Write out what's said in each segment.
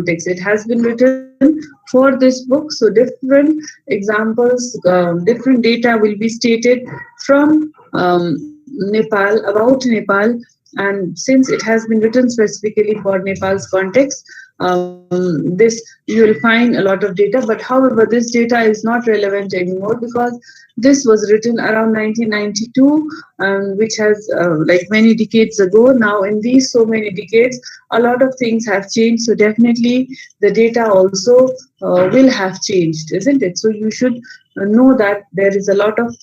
It has been written for this book, so different examples, different data will be stated from Nepal, about Nepal, and since it has been written specifically for Nepal's context, this you will find a lot of data. But however, this data is not relevant anymore because this was written around 1992, which has like many decades ago. Now, in these so many decades, a lot of things have changed. So definitely, the data also will have changed, isn't it? So you should know that there is a lot of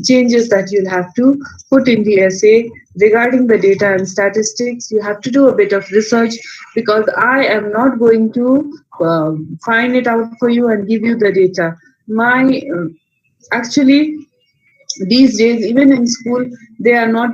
changes that you'll have to put in the essay regarding the data and statistics. You have to do a bit of research because I am not going to find it out for you and give you the data. My actually these days, even in school, they are not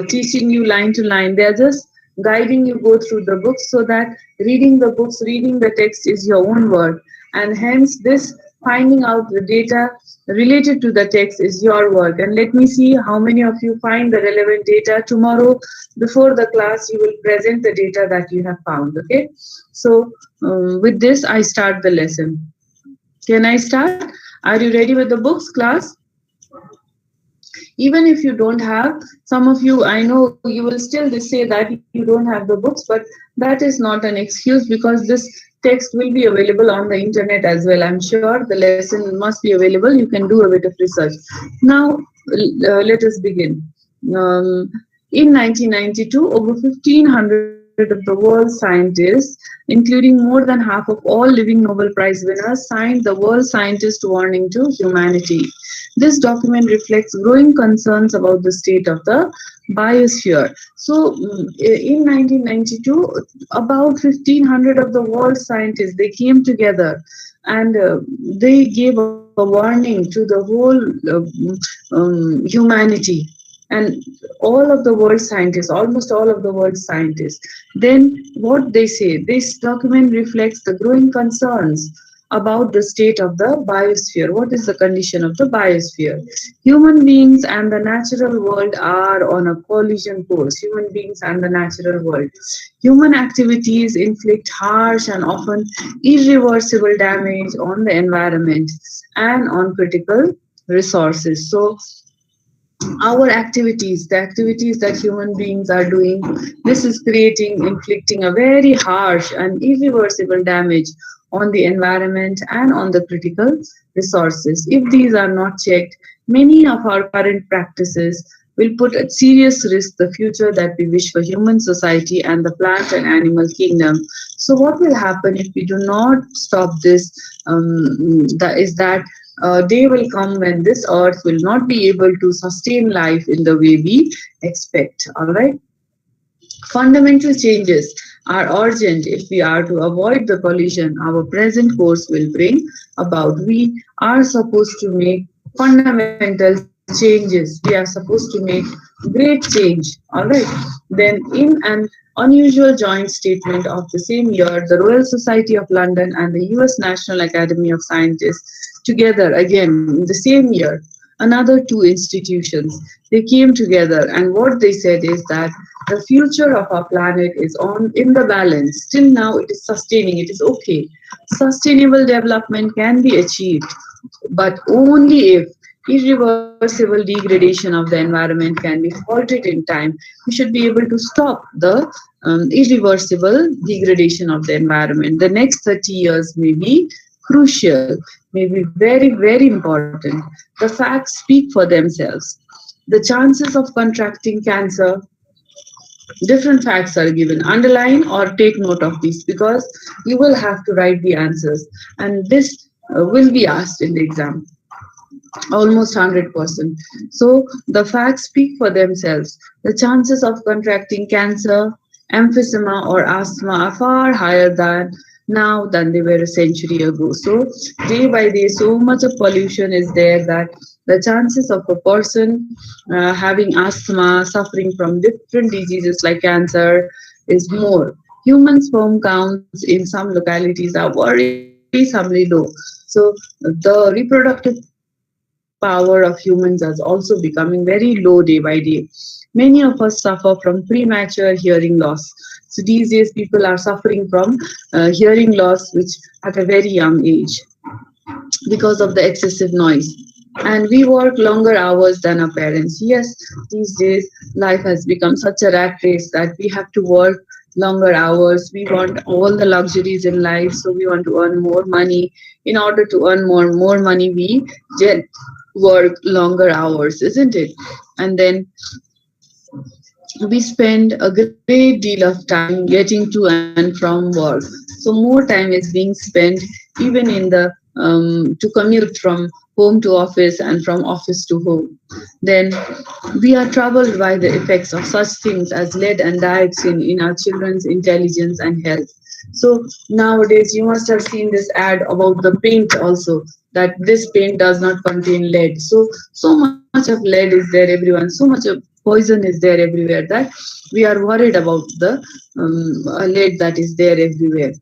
teaching you line to line. They are just guiding you go through the books, so that reading the books, reading the text is your own work, and hence this finding out the data related to the text is your work. And let me see how many of you find the relevant data. Tomorrow before the class you will present the data that you have found. Okay, so with this I start the lesson. Can I start? Are you ready with the books, class? Even if you don't have, some of you, I know you will still say that you don't have the books, but that is not an excuse, because this text will be available on the internet as well. I'm sure the lesson must be available. You can do a bit of research. Now let us begin. In 1992, over 1,500 of the world's scientists, including more than half of all living Nobel Prize winners, signed the World Scientist Warning to Humanity. This document reflects growing concerns about the state of the biosphere. So, in 1992, about 1,500 of the world's scientists, they came together, and they gave a warning to the whole humanity, and all of the world's scientists, almost all of the world's scientists. Then what they say, this document reflects the growing concerns about the state of the biosphere. What is the condition of the biosphere? Human beings and the natural world are on a collision course. Human beings and the natural world. Human activities inflict harsh and often irreversible damage on the environment and on critical resources. So our activities, the activities that human beings are doing, this is creating, inflicting a very harsh and irreversible damage on the environment and on the critical resources. If these are not checked, many of our current practices will put at serious risk the future that we wish for human society and the plant and animal kingdom. So what will happen if we do not stop this? That is that day will come when this earth will not be able to sustain life in the way we expect. All right. Fundamental changes are urgent if we are to avoid the collision our present course will bring about. We are supposed to make fundamental changes. We are supposed to make great change. All right. Then, in an unusual joint statement of the same year, the Royal Society of London and the US National Academy of Sciences, together again in the same year, another two institutions, they came together, and what they said is that the future of our planet is on in the balance. Till now it is sustaining, it is okay. Sustainable development can be achieved, but only if irreversible degradation of the environment can be halted in time. We should be able to stop the irreversible degradation of the environment. The next 30 years may be crucial, may be very, very important. The facts speak for themselves. The chances of contracting cancer, different facts are given. Underline or take note of these, because you will have to write the answers, and this will be asked in the exam, almost 100%. So the facts speak for themselves. The chances of contracting cancer, emphysema, or asthma are far higher now than they were a century ago. So day by day, so much of pollution is there that the chances of a person having asthma, suffering from different diseases like cancer, is more. Human sperm counts in some localities are worrisomely low. So the reproductive power of humans is also becoming very low day by day. Many of us suffer from premature hearing loss. So these days people are suffering from hearing loss, which at a very young age, because of the excessive noise. And we work longer hours than our parents. Yes, these days life has become such a rat race that we have to work longer hours. We want all the luxuries in life, so we want to earn more money. In order to earn more money, we just work longer hours, isn't it? And then we spend a great deal of time getting to and from work. So more time is being spent even in the to commute from home to office and from office to home. Then we are troubled by the effects of such things as lead and dioxin in our children's intelligence and health. So nowadays you must have seen this ad about the paint also, that this paint does not contain lead. So much of lead is there everyone, so much of poison is there everywhere, that we are worried about the lead that is there everywhere.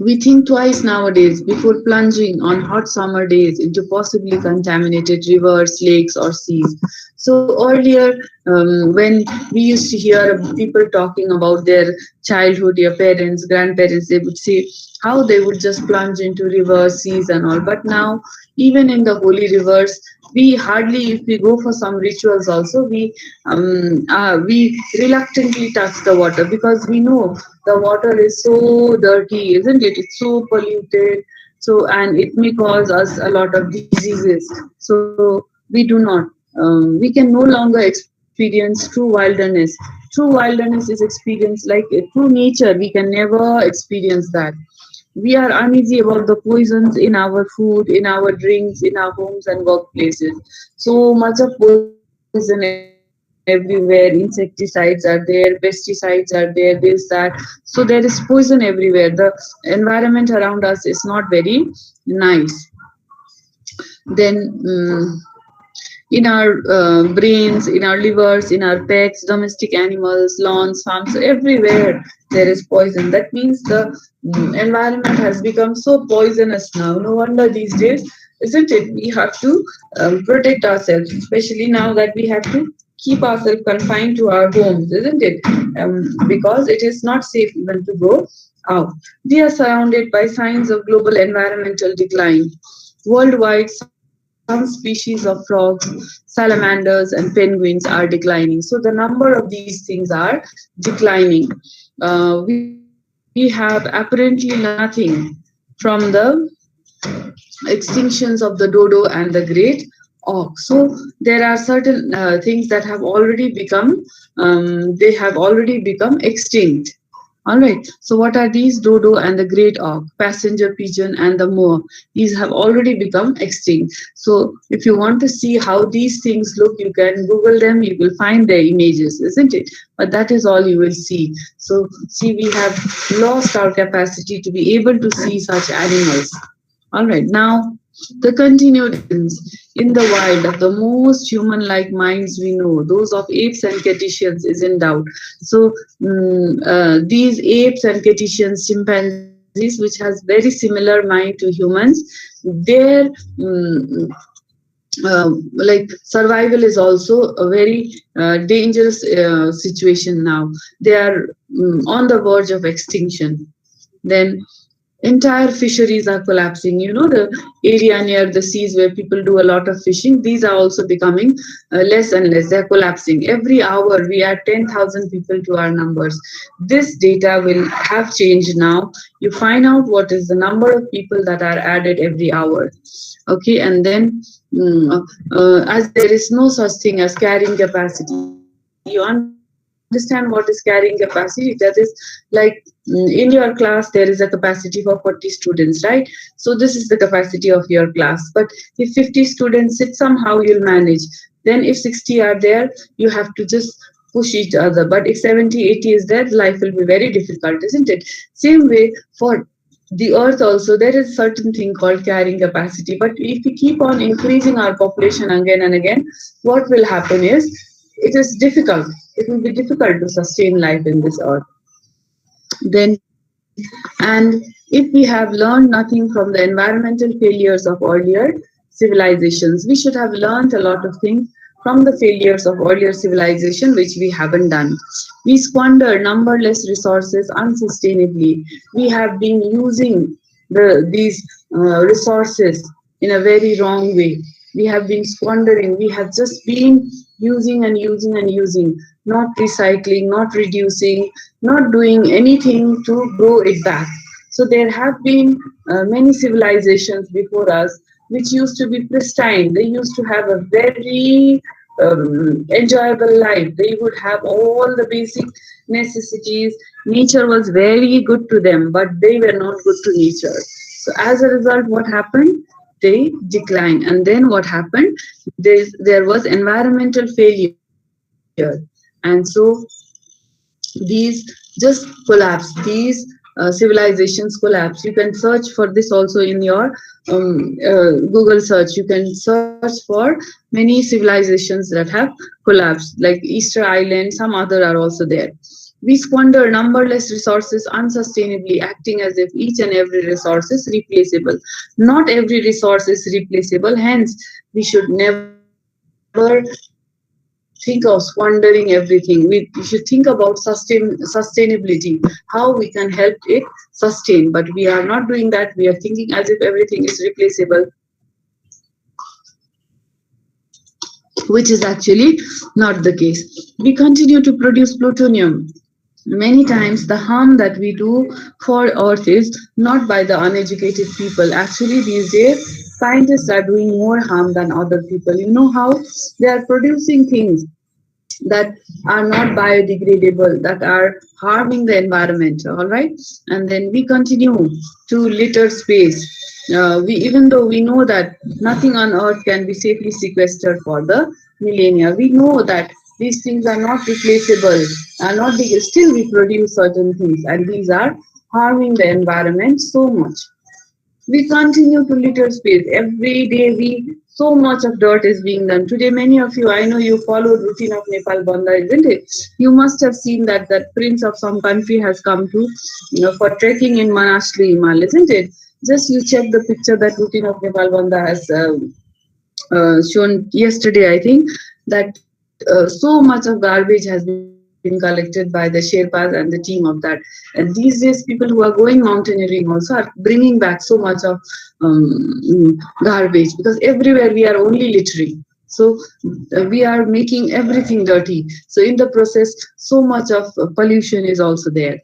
We think twice nowadays before plunging on hot summer days into possibly contaminated rivers, lakes, or seas. So earlier, when we used to hear people talking about their childhood, their parents, grandparents, they would say how they would just plunge into rivers, seas, and all. But now, even in the holy rivers, we hardly, if we go for some rituals, also we reluctantly touch the water, because we know the water is so dirty, isn't it? It's so polluted. So, and it may cause us a lot of diseases. So we do not. We can no longer experience true wilderness. True wilderness is experienced like true nature. We can never experience that. We are uneasy about the poisons in our food, in our drinks, in our homes and workplaces. So much of poison everywhere. Insecticides are there, pesticides are there, this, that. So there is poison everywhere. The environment around us is not very nice. Then in our brains, in our livers, in our pets, domestic animals, lawns, farms, so everywhere there is poison. That means the environment has become so poisonous now. No wonder these days, isn't it? We have to protect ourselves, especially now that we have to keep ourselves confined to our homes, isn't it? Because it is not safe even to go out. We are surrounded by signs of global environmental decline. Worldwide, some species of frogs, salamanders, and penguins are declining. So the number of these things are declining. We have apparently nothing from the extinctions of the dodo and the great auk. So there are certain things that have already become they have already become extinct. All right. So what are these? Dodo and the great auk, passenger pigeon, and the moa. These have already become extinct. So if you want to see how these things look, you can Google them. You will find their images, isn't it? But that is all you will see. So see, we have lost our capacity to be able to see such animals. All right. Now, the continued in the wild of the most human like minds we know, those of apes and cetaceans, is in doubt. So, these apes and cetaceans, chimpanzees, which has very similar mind to humans, their like survival is also a very dangerous situation now. They are on the verge of extinction. Then entire fisheries are collapsing. You know, the area near the seas where people do a lot of fishing, these are also becoming less and less. They're collapsing. Every hour we add 10,000 people to our numbers. This data will have changed now. You find out what is the number of people that are added every hour. Okay, and then as there is no such thing as carrying capacity. You understand what is carrying capacity? That is like in your class there is a capacity for 40 students, right? So this is the capacity of your class. But if 50 students sit, somehow you'll manage. Then if 60 are there, you have to just push each other. But if 70, 80 is there, life will be very difficult, isn't it? Same way for the earth also, there is certain thing called carrying capacity. But if we keep on increasing our population again and again, what will happen is it is difficult. It will be difficult to sustain life in this earth. Then, and if we have learned nothing from the environmental failures of earlier civilizations, we should have learned a lot of things from the failures of earlier civilization, which we haven't done. We squander numberless resources unsustainably. We have been using these resources in a very wrong way. We have been squandering. We have just been using and using and using, not recycling, not reducing, not doing anything to grow it back. So there have been many civilizations before us which used to be pristine. They used to have a very enjoyable life. They would have all the basic necessities. Nature was very good to them, but they were not good to nature. So as a result, what happened? They declined. And then what happened? There was environmental failure. And so these just collapse. These civilizations collapse. You can search for this also in your Google search. You can search for many civilizations that have collapsed, like Easter Island. Some other are also there. We squander numberless resources unsustainably, acting as if each and every resource is replaceable. Not every resource is replaceable. Hence, we should never think of squandering everything. We should think about sustainability, how we can help it sustain. But we are not doing that. We are thinking as if everything is replaceable, which is actually not the case. We continue to produce plutonium. Many times, the harm that we do for Earth is not by the uneducated people. Actually, these days, scientists are doing more harm than other people. You know how? They are producing things that are not biodegradable, that are harming the environment. All right, and then we continue to litter space. Even though we know that nothing on Earth can be safely sequestered for the millennia, we know that these things are not replaceable, are not still we produce certain things, and these are harming the environment so much. We continue to litter space every day. We so much of dirt is being done today. Many of you, I know you followed routine of Nepal Banda, isn't it? You must have seen that prince of some country has come to, for trekking in Manaslu Himal, isn't it? Just you check the picture that routine of Nepal Banda has shown yesterday, I think, that so much of garbage has been collected by the Sherpas and the team of that. And these days, people who are going mountaineering also are bringing back so much of garbage, because everywhere we are only littering. So we are making everything dirty. So in the process, so much of pollution is also there.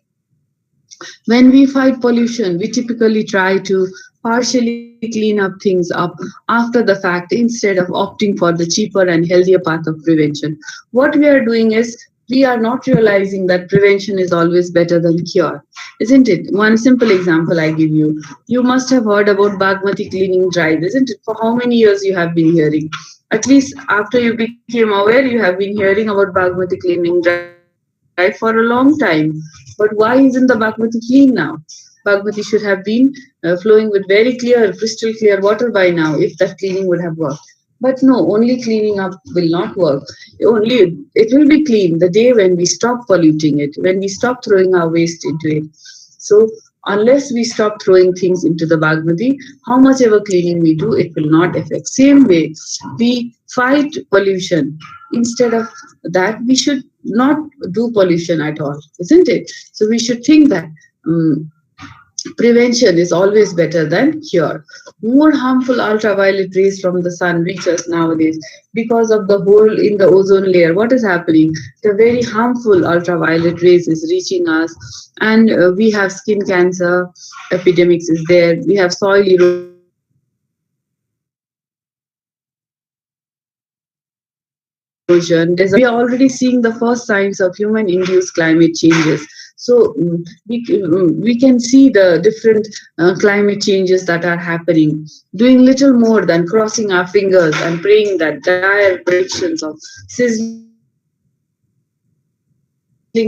When we fight pollution, we typically try to partially clean up things up after the fact instead of opting for the cheaper and healthier path of prevention. What we are doing is we are not realizing that prevention is always better than cure, isn't it? One simple example I give you. You must have heard about Bagmati cleaning drive, isn't it? For how many years you have been hearing? At least after you became aware, you have been hearing about Bagmati cleaning drive for a long time. But why isn't the Bagmati clean now? Bagmati should have been flowing with very clear, crystal clear water by now if that cleaning would have worked. But no, only cleaning up will not work. Only it will be clean the day when we stop polluting it, when we stop throwing our waste into it. So unless we stop throwing things into the Bagmati, how much ever cleaning we do, it will not affect. Same way, we fight pollution. Instead of that, we should not do pollution at all, isn't it? So we should think that um, prevention is always better than cure. More harmful ultraviolet rays from the sun reach us nowadays because of the hole in the ozone layer. What is happening? The very harmful ultraviolet rays is reaching us, and we have skin cancer epidemics is there. We have soil erosion. There's a lot of we are already seeing the first signs of human-induced climate changes. So we can see the different climate changes that are happening. Doing little more than crossing our fingers and praying that dire predictions of sizzling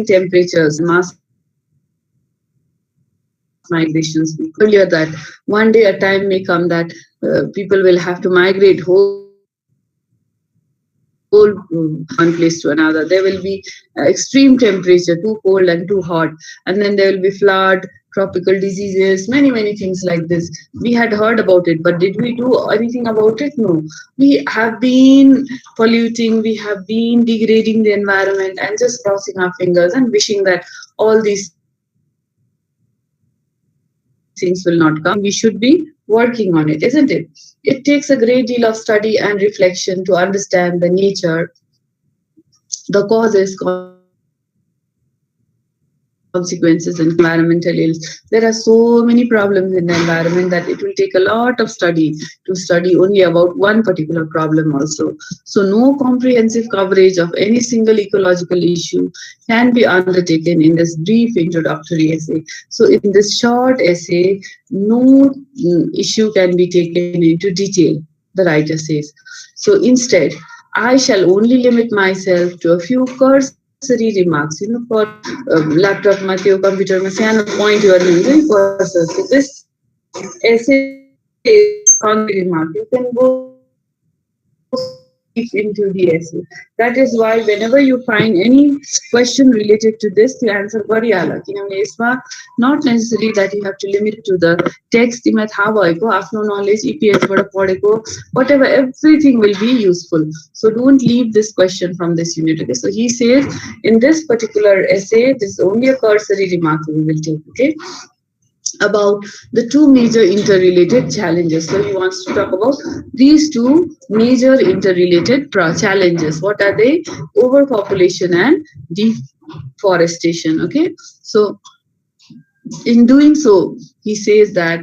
temperatures and mass migrations will come to pass. Earlier that one day a time may come that people will have to migrate whole one place to another. There will be extreme temperature, too cold and too hot, and then there will be flood, tropical diseases, many things like this. We had heard about it, but did we do anything about it? No. We have been polluting, we have been degrading the environment, and just crossing our fingers and wishing that all these things will not come. But we should be working on it, isn't it? It takes a great deal of study and reflection to understand the nature, the causes, consequences, and consequences of environmental ills. There are so many problems in the environment that it will take a lot of study to study only about one particular problem also. So no comprehensive coverage of any single ecological issue can be undertaken in this brief introductory essay. So in this short essay, no issue can be taken into detail, the writer says. So instead, I shall only limit myself to a few cursory remarks, for laptop में थियो, computer में सानो point गर्नु हुन्छ नि cursor. So this essay is concrete remark. You can go so deep into the essay. That is why whenever you find any question related to this, you answer गरिहाल, किनभने यसमा not necessary that you have to limit it to the text. तिमीलाई थाहा भएको आफ्नो knowledge EPS बाट पढेको whatever, everything will be useful. So don't leave this question from this unit. Okay, so he says in this particular essay, this is only a cursory remark we will take. Okay, about the two major interrelated challenges. So he wants to talk about these two major interrelated challenges. What are they? Overpopulation and deforestation. Okay, so in doing so, he says that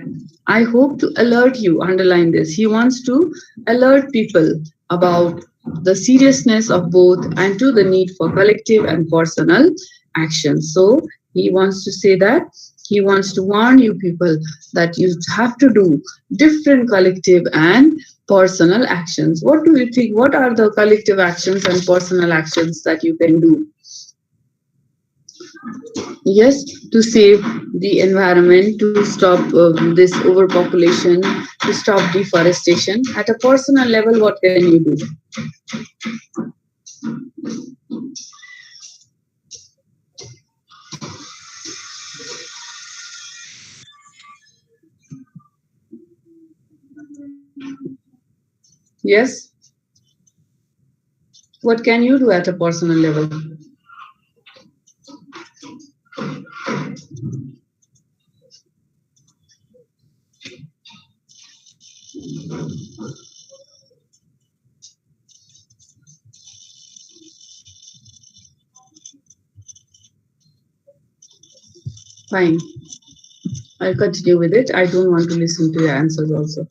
I hope to alert you, underline this. He wants to alert people about the seriousness of both and to the need for collective and personal action. So he wants to say that he wants to warn you people that you have to do different collective and personal actions. What do you think? What are the collective actions and personal actions that you can do? Yes, to save the environment, to stop this overpopulation, to stop deforestation. At a personal level, what can you do? Yes? What can you do at a personal level? Fine. I'll continue with it. I don't want to listen to your answers also.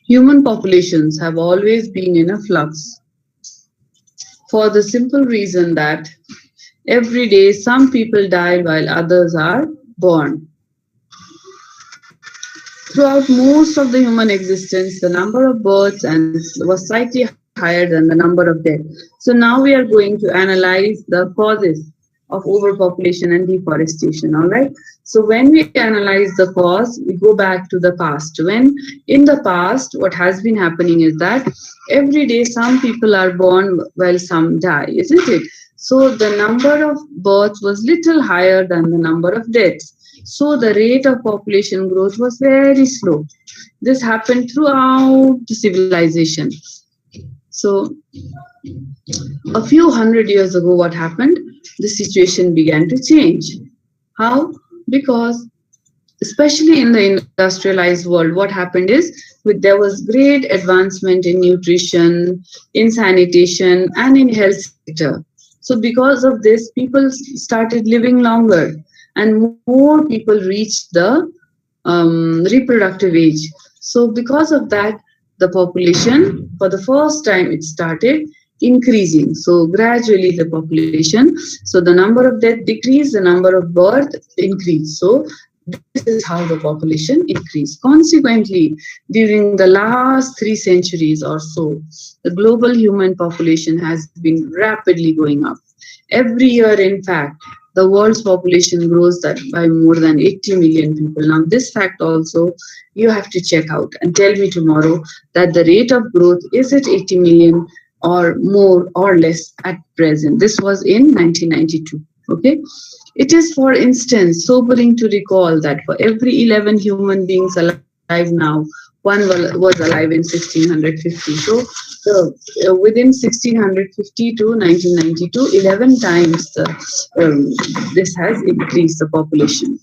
Human populations have always been in a flux for the simple reason that every day some people die while others are born. Throughout most of the human existence, the number of births was slightly higher than the number of deaths. So now we are going to analyze the causes of overpopulation and deforestation. All right. So when we analyze the cause, we go back to the past. When in the past, what has been happening is that every day some people are born while some die, isn't it? So the number of births was little higher than the number of deaths. So the rate of population growth was very slow. This happened throughout the civilization. So a few hundred years ago, what happened? The situation began to change. How? Because especially in the industrialized world, what happened is there was great advancement in nutrition, in sanitation, and in health sector. So because of this, people started living longer and more people reached the reproductive age. So because of that, the population, for the first time, it started increasing. So gradually the population, so the number of death decreased, the number of birth increased. So this is how the population increased. Consequently, during the last 3 centuries or so, the global human population has been rapidly going up. Every year, in fact, the world's population grows that by more than 80 million people. Now, this fact also you have to check out and tell me tomorrow that the rate of growth is it 80 million or more or less at present. This was in 1992. Okay. It is, for instance, sobering to recall that for every 11 human beings alive now, one was alive in 1650. So, within 1650 to 1992, 11 times this has increased the population.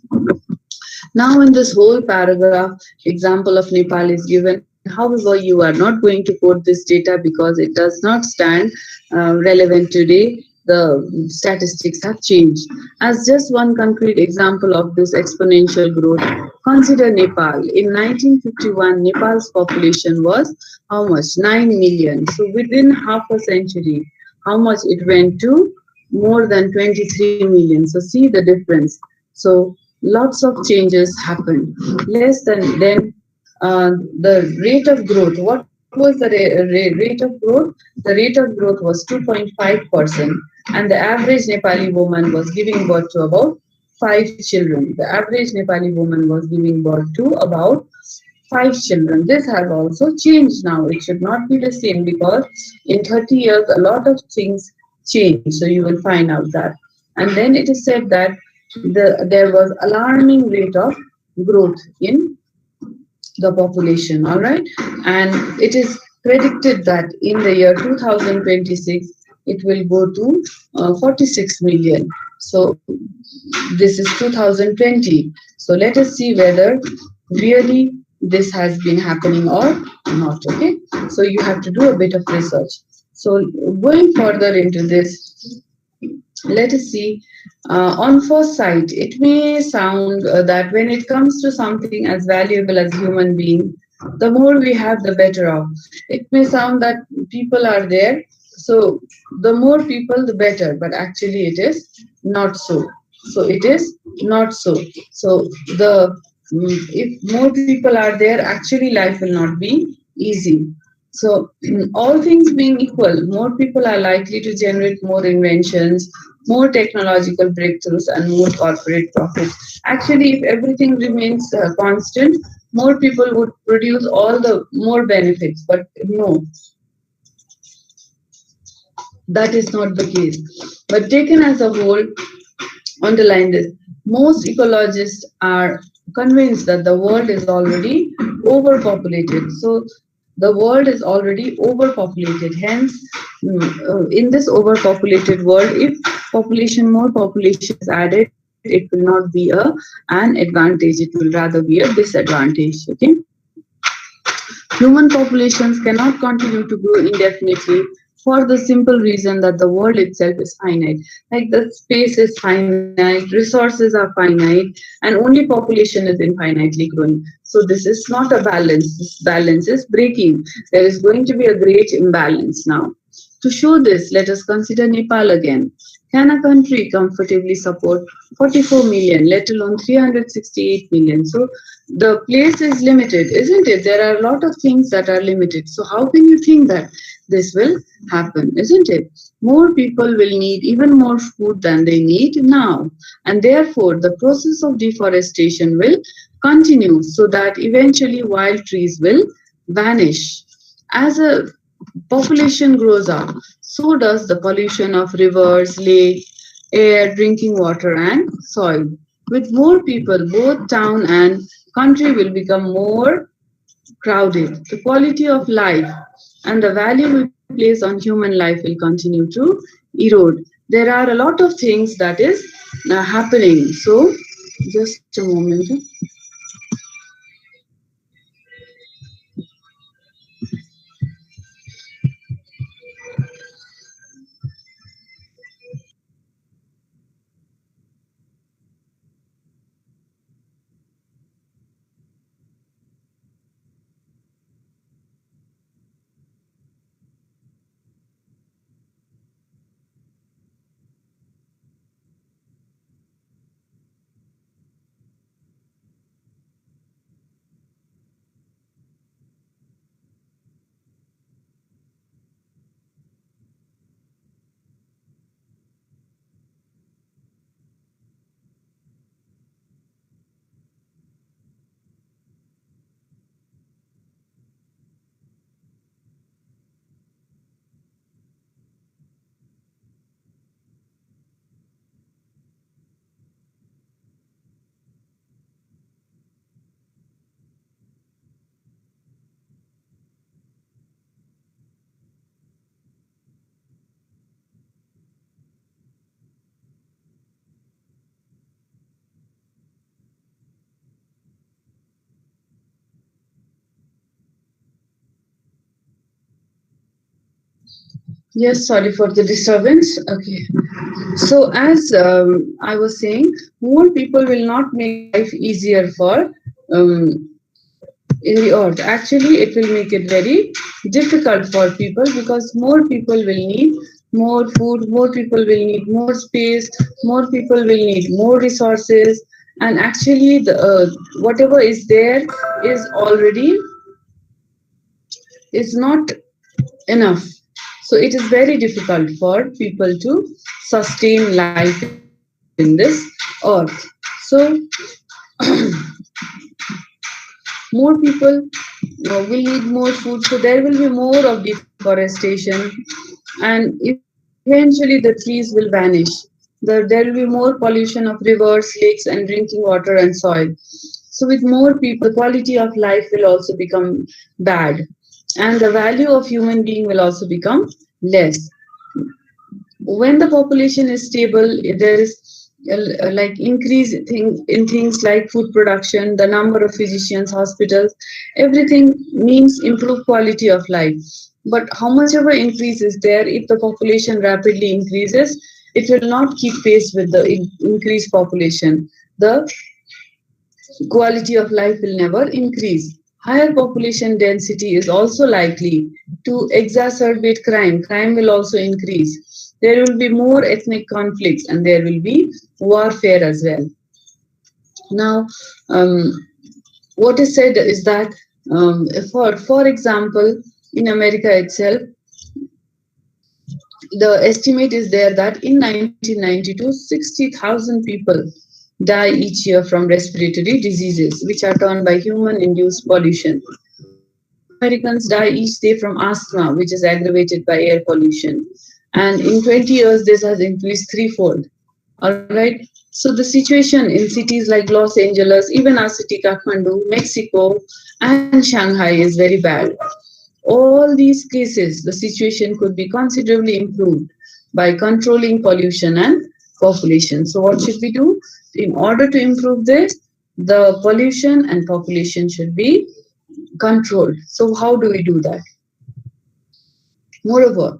Now, in this whole paragraph, example of Nepal is given. However, you are not going to quote this data because it does not stand relevant today. The statistics have changed. As just one concrete example of this exponential growth, consider Nepal. In 1951, Nepal's population was how much? 9 million. So within half a century, how much it went to? More than 23 million. So see the difference. So lots of changes happened. Less than then the rate of growth. What was the rate of growth? The rate of growth was 2.5%, and the average Nepali woman was giving birth to about 5 children. The average Nepali woman was giving birth to about 5 children. This has also changed now. It should not be the same because in 30 years a lot of things change. So you will find out that. And then it is said that there was alarming rate of growth in the population, all right, and it is predicted that in the year 2026 it will go to 46 million. So this is 2020. So let us see whether really this has been happening or not. Okay, so you have to do a bit of research. So going further into this, let us see. On first sight, it may sound that when it comes to something as valuable as human being, the more we have, the better off. It may sound that people are there, so the more people, the better. But actually, it is not so. So it is not so. So if more people are there, actually life will not be easy. So, all things being equal, more people are likely to generate more inventions, more technological breakthroughs, and more corporate profits. Actually, if everything remains constant, more people would produce all the more benefits. But no, that is not the case. But taken as a whole, underline this. Most ecologists are convinced that the world is already overpopulated. So the world is already overpopulated. Hence, in this overpopulated world, if more population is added, it will not be an advantage. It will rather be a disadvantage. Okay. Human populations cannot continue to grow indefinitely for the simple reason that the world itself is finite. Like the space is finite, resources are finite, and only population is infinitely growing. So this is not a balance. This balance is breaking. There is going to be a great imbalance now. To show this, let us consider Nepal again. Can a country comfortably support 44 million, let alone 368 million? So the place is limited, isn't it? There are a lot of things that are limited. So how can you think that this will happen, isn't it? More people will need even more food than they need now. And therefore, the process of deforestation will continue so that eventually wild trees will vanish. As a population grows up, so does the pollution of rivers, lakes, air, drinking water, and soil. With more people, both town and country will become more crowded. The quality of life and the value we place on human life will continue to erode. There are a lot of things that is happening. So, just a moment. Yes, sorry for the disturbance. Okay. So, as I was saying, more people will not make life easier for in the earth. Actually, it will make it very difficult for people because more people will need more food, more people will need more space, more people will need more resources, and actually, the whatever is there is already is not enough. So it is very difficult for people to sustain life in this earth. So more people will need more food, so there will be more of deforestation, and eventually the trees will vanish. There will be more pollution of rivers, lakes, and drinking water and soil. So with more people, the quality of life will also become bad, and the value of human being will also become less. When the population is stable, there is like increase in things like food production, the number of physicians, hospitals, everything means improved quality of life. But how much ever increase is there, if the population rapidly increases, it will not keep pace with the increased population. The quality of life will never increase. Higher population density is also likely to exacerbate crime. Crime will also increase. There will be more ethnic conflicts and there will be warfare as well. Now, um, what is said is that, for example, in America itself, the estimate is there that in 1992, 60,000 people die each year from respiratory diseases, which are turned by human induced pollution. More Americans die each day from asthma, which is aggravated by air pollution. And in 20 years, this has increased threefold. All right. So the situation in cities like Los Angeles, even our city Kathmandu, Mexico, and Shanghai is very bad. All these cases, the situation could be considerably improved by controlling pollution and population. So, what should we do? In order to improve this, the pollution and population should be controlled. So, how do we do that? Moreover,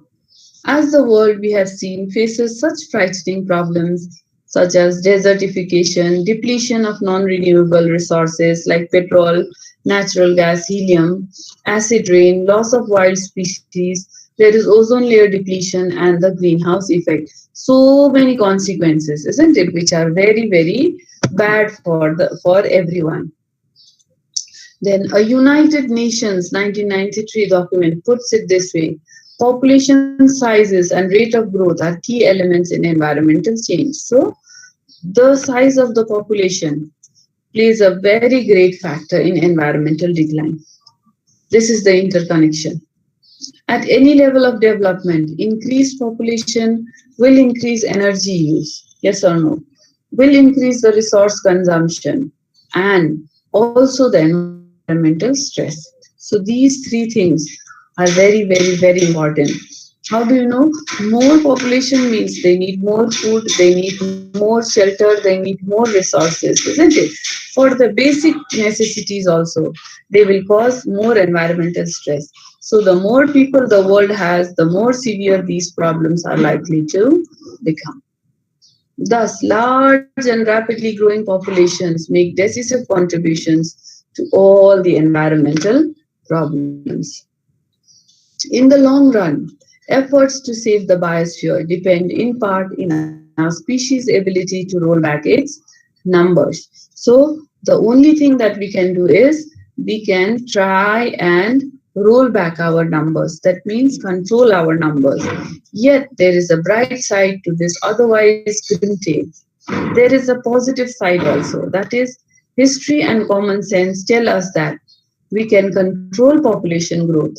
as the world we have seen faces such frightening problems such as desertification, depletion of non renewable resources like petrol, natural gas, helium, acid rain, loss of wild species, there is ozone layer depletion, and the greenhouse effect. So many consequences, isn't it, which are very, very bad for everyone. Then a United Nations 1993 document puts it this way: population sizes and rate of growth are key elements in environmental change. So, the size of the population plays a very great factor in environmental decline. This is the interconnection. At any level of development, increased population will increase energy use, yes or no? Will increase the resource consumption and also the environmental stress. So these three things are very, very, very important. How do you know? More population means they need more food, they need more shelter, they need more resources, isn't it? For the basic necessities also, they will cause more environmental stress. So the more people the world has, the more severe these problems are likely to become. Thus, large and rapidly growing populations make decisive contributions to all the environmental problems. In the long run, efforts to save the biosphere depend in part in our species' ability to roll back its numbers. So, the only thing that we can do is we can try and roll back our numbers. That means control our numbers. Yet, there is a bright side to this otherwise grim tale. There is a positive side also. That is, history and common sense tell us that we can control population growth.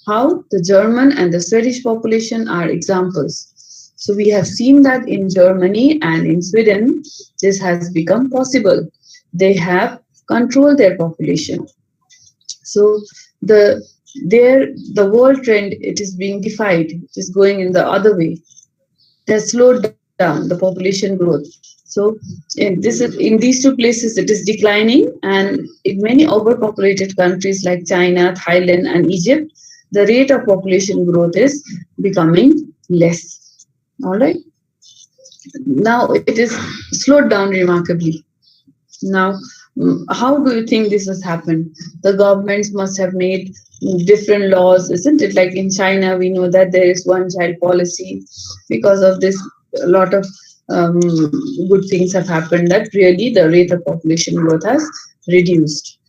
How? The German and the Swedish population are examples. So we have seen that in Germany and in Sweden, this has become possible. They have controlled their population. So the the world trend, it is being defied. It is going in the other way. It has slowed down the population growth. So in these two places it is declining, and in many overpopulated countries like China, Thailand, and Egypt, the rate of population growth is becoming less. All right. Now it is slowed down remarkably. Now, how do you think this has happened? The governments must have made different laws, isn't it? Like in China, we know that there is one child policy. Because of this, a lot of good things have happened that really the rate of population growth has reduced.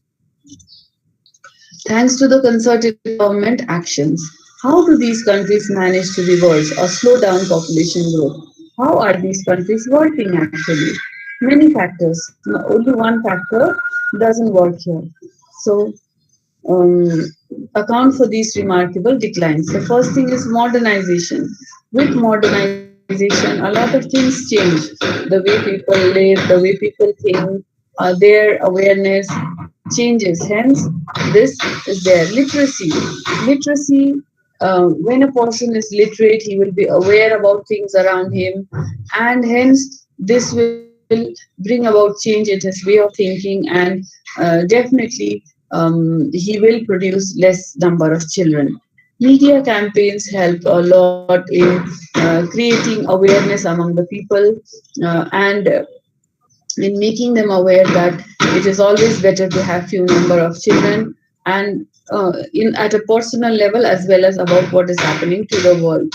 Thanks to the concerted government actions, how do these countries manage to reverse or slow down population growth? How are these countries working actually? Many factors. Only one factor doesn't work here. So, um, account for these remarkable declines. The first thing is modernization. With modernization, a lot of things change. The way people live, the way people think, their awareness changes. Hence, this is their literacy. Literacy, when a person is literate, he will be aware about things around him, and hence, this will bring about change in his way of thinking, and definitely he will produce less number of children. Media campaigns help a lot in creating awareness among the people and in making them aware that it is always better to have few number of children and in at a personal level as well as about what is happening to the world.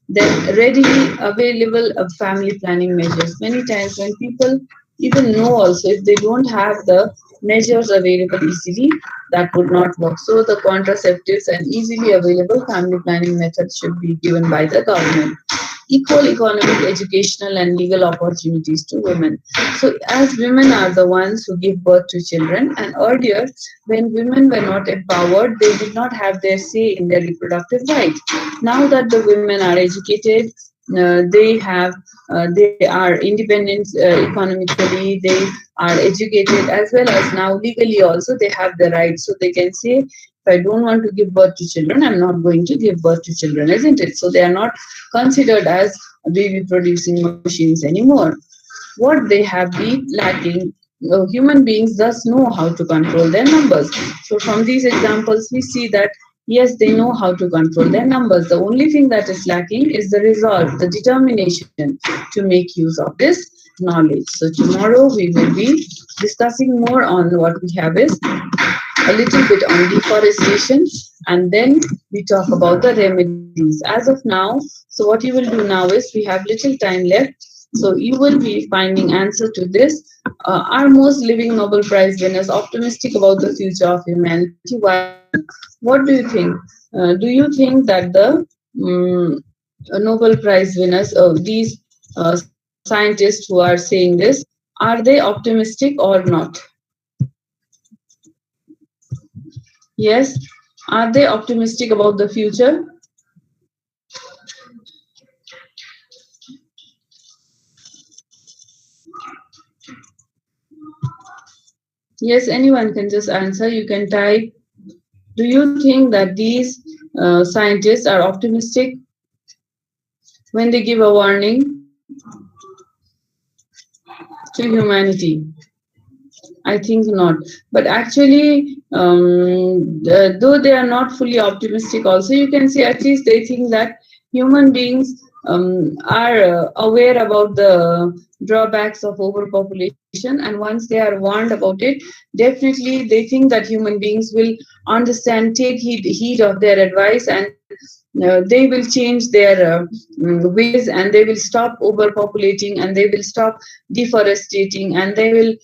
Then readily available family planning measures. Many times when people even know also, if they don't have the measures available easily, that would not work. So the contraceptives and easily available family planning methods should be given by the government. Equal economic, educational, and legal opportunities to women. So, as women are the ones who give birth to children, and earlier, when women were not empowered, they did not have their say in their reproductive right. Now that the women are educated, they are independent economically, they are educated as well as now legally also they have the right, so they can say if I don't want to give birth to children, I'm not going to give birth to children, isn't it? So they are not considered as baby producing machines anymore. What they have been lacking, human beings thus know how to control their numbers. So from these examples, we see that yes, they know how to control their numbers. The only thing that is lacking is the resolve, the determination to make use of this knowledge. So tomorrow we will be discussing more on what we have is a little bit on deforestation, and then we talk about the remedies. As of now, so what you will do now is we have little time left. So you will be finding answer to this. Are most living Nobel Prize winners optimistic about the future of humanity? Why? What do you think? Do you think that the Nobel Prize winners, these scientists who are saying this, are they optimistic or not? Yes. Are they optimistic about the future? Yes, anyone can just answer. You can type. Do you think that these scientists are optimistic when they give a warning to humanity? I think not. But actually, though they are not fully optimistic, also you can see at least they think that human beings are aware about the drawbacks of overpopulation, and once they are warned about it, definitely they think that human beings will understand, take heed of their advice, and they will change their ways, and they will stop overpopulating, and they will stop deforestating, and they will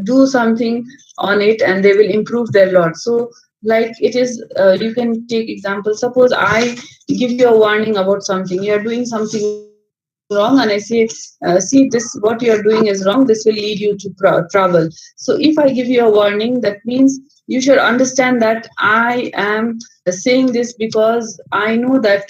do something on it, and they will improve their lot. So like it is, you can take example, suppose I give you a warning about something, you are doing something wrong, and I say, see this, what you are doing is wrong, this will lead you to trouble. So if I give you a warning, that means you should understand that I am saying this because I know that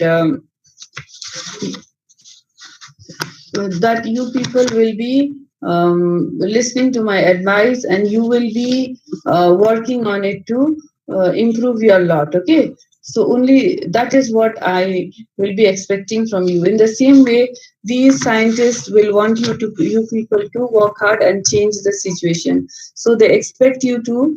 you people will be listening to my advice, and you will be working on it to improve your lot. Okay, so only that is what I will be expecting from you. In the same way, these scientists will want you people to work hard and change the situation. So they expect you to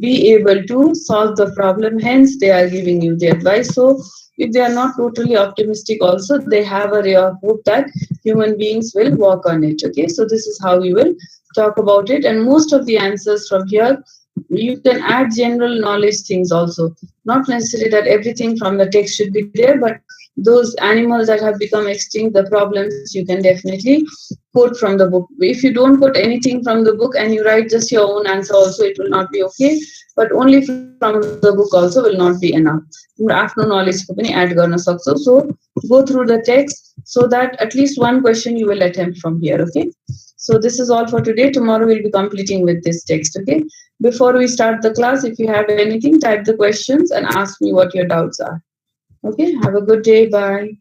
be able to solve the problem. Hence, they are giving you the advice. So, if they are not totally optimistic, also they have a ray of hope that human beings will work on it. Okay, so this is how you will talk about it, and most of the answers from here you can add general knowledge things also. Not necessarily that everything from the text should be there, but those animals that have become extinct, the problems you can definitely quote from the book. If you don't quote anything from the book and you write just your own answer, also it will not be okay. But only from the book also will not be enough. आफ्नो नलेजको पनि add गर्न सक्छौ. So go through the text so that at least one question you will attempt from here. Okay. So this is all for today. Tomorrow we'll be completing with this text. Okay. Before we start the class, if you have anything, type the questions and ask me what your doubts are. Okay. Have a good day. Bye.